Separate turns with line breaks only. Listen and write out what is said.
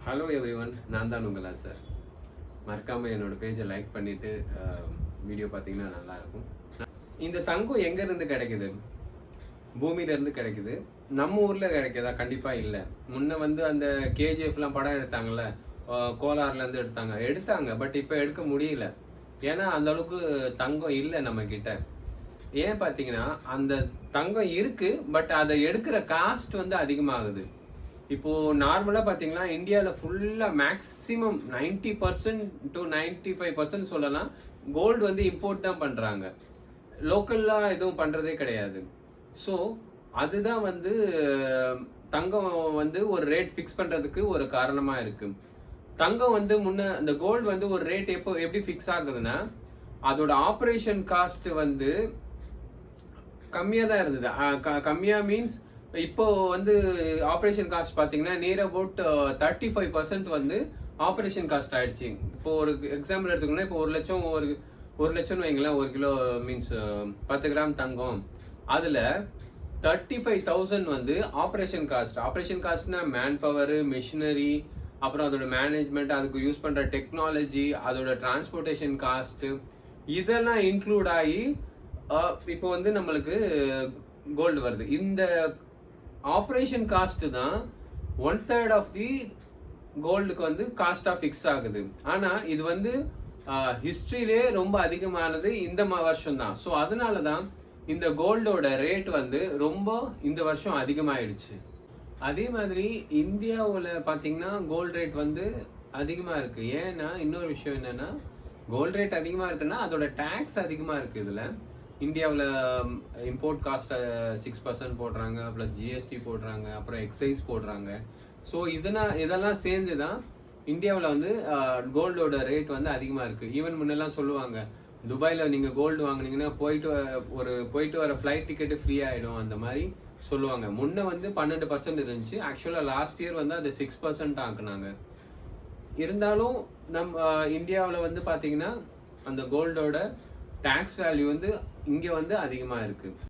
Hello everyone, நான் தான் உங்களா சார். மறக்காமல் என்னோட பேஜை லைக் பண்ணிவிட்டு வீடியோ பார்த்தீங்கன்னா நல்லாயிருக்கும். இந்த தங்கம் எங்கேருந்து கிடைக்குது? பூமியிலேருந்து கிடைக்குது. நம்ம ஊரில் கிடைக்குதா? கண்டிப்பாக இல்லை. முன்ன அந்த கேஜிஎஃப்லாம் படம் எடுத்தாங்கல்ல, கோலார்லேருந்து எடுத்தாங்க. பட் இப்போ எடுக்க முடியல. ஏன்னா அந்த அளவுக்கு தங்கம் இல்லை நம்மக்கிட்ட. ஏன் பார்த்தீங்கன்னா அந்த தங்கம் இருக்குது, பட் அதை எடுக்கிற காஸ்ட் அதிகமாகுது. இப்போ நார்மலாக பார்த்தீங்கன்னா இந்தியாவில் ஃபுல்லாக மேக்ஸிமம் 90% to 95% சொல்லலாம் கோல்டு இம்போர்ட் தான் பண்ணுறாங்க. லோக்கல்லாம் எதுவும் பண்ணுறதே கிடையாது. ஸோ அதுதான் தங்கம் ஒரு ரேட் ஃபிக்ஸ் பண்ணுறதுக்கு ஒரு காரணமாக இருக்குது. தங்கம் முன்ன இந்த கோல்டு ஒரு ரேட் எப்படி ஃபிக்ஸ் ஆகுதுன்னா, அதோட ஆப்ரேஷன் காஸ்ட் கம்மியாக தான் இருந்தது. கம்மியாக மீன்ஸ் இப்போ ஆப்ரேஷன் காஸ்ட் பார்த்தீங்கன்னா நியர் அபவுட் 35% ஆப்ரேஷன் காஸ்ட் ஆயிடுச்சு. இப்போ ஒரு எக்ஸாம்பிள் எடுத்துக்கணும்னா, இப்போ 1 லட்சம் வைங்களேன், 1 கிலோ மீன்ஸ் 10 கிராம் தங்கம். அதில் 35,000 ஆப்ரேஷன் காஸ்ட். ஆப்ரேஷன் காஸ்ட்னா மேன் பவர், மிஷினரி, அப்புறம் அதோட மேனேஜ்மெண்ட், அதுக்கு யூஸ் பண்ணுற டெக்னாலஜி, அதோட டிரான்ஸ்போர்ட்டேஷன் காஸ்ட், இதெல்லாம் இன்க்ளூட் ஆகி இப்போ நம்மளுக்கு கோல்டு வருது. இந்த ஆப்ரேஷன் காஸ்ட் தான் 1/3 ஆஃப் தி கோல்டுக்கு காஸ்டா ஃபிக்ஸ் ஆகுது. ஆனா இது ஹிஸ்டரியிலே ரொம்ப அதிகமானது இந்த வருஷம் தான். ஸோ அதனால தான் இந்த கோல்டோட ரேட் ரொம்ப இந்த வருஷம் அதிகமாயிடுச்சு. அதே மாதிரி இந்தியாவில் பார்த்தீங்கன்னா கோல்டு ரேட் அதிகமாக இருக்கு. ஏன்னா இன்னொரு விஷயம் என்னன்னா, கோல்டு ரேட் அதிகமாக இருக்குன்னா அதோட டேக்ஸ் அதிகமாக இருக்கு. இதில் இந்தியாவில் இம்போர்ட் காஸ்ட் 6% போடுறாங்க, ப்ளஸ் ஜிஎஸ்டி போடுறாங்க, அப்புறம் எக்ஸைஸ் போடுறாங்க. ஸோ இதெல்லாம் சேர்ந்து தான் இந்தியாவில் கோல்டோட ரேட் அதிகமாக இருக்குது. ஈவன் முன்னெல்லாம் சொல்லுவாங்க, துபாயில் நீங்கள் கோல்டு வாங்கினீங்கன்னா போயிட்டு வர ஃப்ளைட் டிக்கெட்டு ஃப்ரீ ஆகிடும், அந்த மாதிரி சொல்லுவாங்க. முன்ன 12% இருந்துச்சு. ஆக்சுவலாக லாஸ்ட் இயர் அதை 6% ஆக்குனாங்க. இருந்தாலும் நம்ம இந்தியாவில் பார்த்தீங்கன்னா அந்த கோல்டோட டேக்ஸ் வேல்யூ இங்கே அதிகமாக இருக்குது.